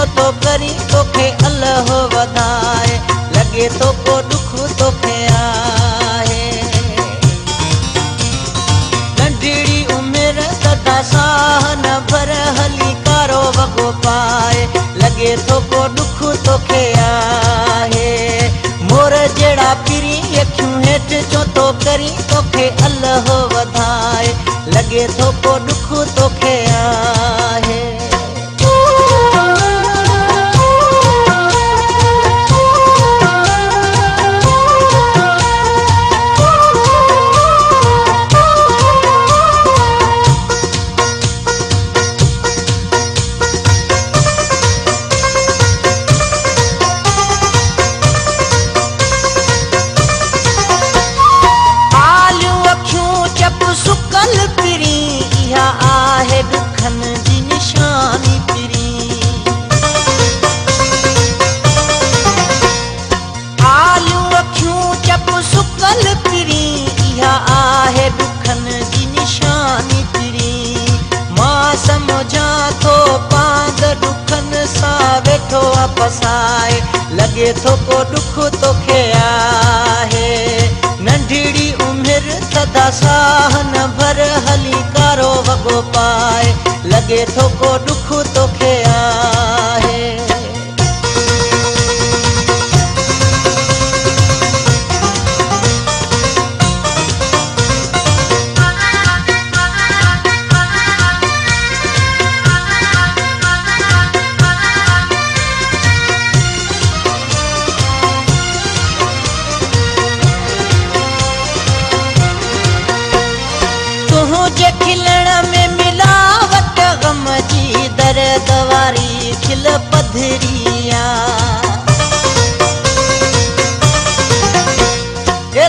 चौथो करी तोखे अल्लाह वधाए, लगे तो को दुख तोखे आहे। नंढड़ी उम्र सदा साह न भर हली कारो वगो पाए, लगे तो को दुख तोखे आहे। मोर जड़ा पिरी अखियूं हेठ चौथो करी तोखे अल्लाह वधाए, लगे तो को दुख तोखे आहे। सुकल पिरी इहा आहे दुखन जी निशानी पिरी, आलियूं अखियूं चप सुकल पिरी इहा आहे दुखन जी निशानी पिरी। मां समझा थो पांद दुखन सां वेठो पसाए, लगे थो को दुख तोखे आहे। नंढड़ी उम्र सदा साह न भर हली कारो वगो पाए, लगे थो को दुख तोखे आहे। तुझे खिलण में मिलावट गम जी दर्द वारी खिल पधरिया,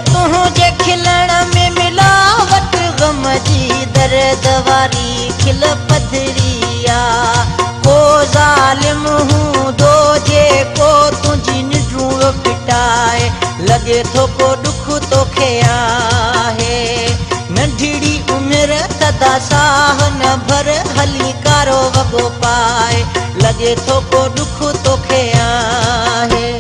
तुझे खिलण में मिलावट गम जी दर्द वारी खिल पधरिया। को ज़ालिम हूँ दो जे को तुझी निडूं पिटाए, लगे थो को दुख तोखे आहे। नंढड़ी उम्र सदा साह न भर हली कारो वगो पाए, लगे थो को दुख तोखे आहे।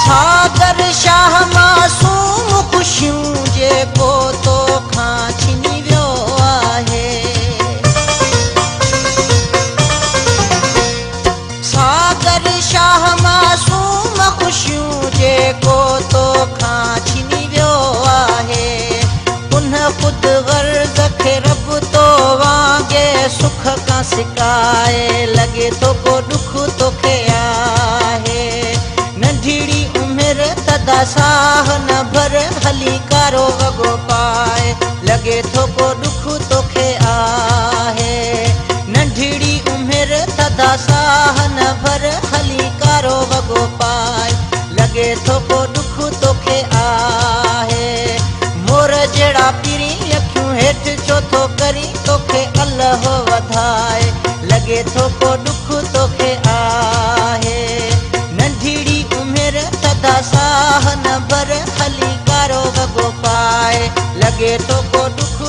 सागर शाह मासूम खुशियूं जेको तो खां छिनी वियो आहे। सागर शाह मासूम खुशियूं जेको तो खां छिनी वियो आहे। उन खुद गर्ज़ खे रब तो वांगे सुख खां सिकाए, लगे तो को दुख तोखे आहे। नंढड़ी उम्र सदा साह न भर हली कारो वगो पाए, लगे थो को दुख तोखे आहे। नंढड़ी उम्र सदा साह न भर हली कारो वगो पाए, लगे थो को दुख तोखे आहे। मोर जड़ा पिरी अखियूं हेठ चौथो करी तोखे अल्लाह वधाए, लगे थो को दुख तोखे आहे। नंढड़ी उम्र सदा साह न भर हली कारो वगो पाए, लगे तो को दुख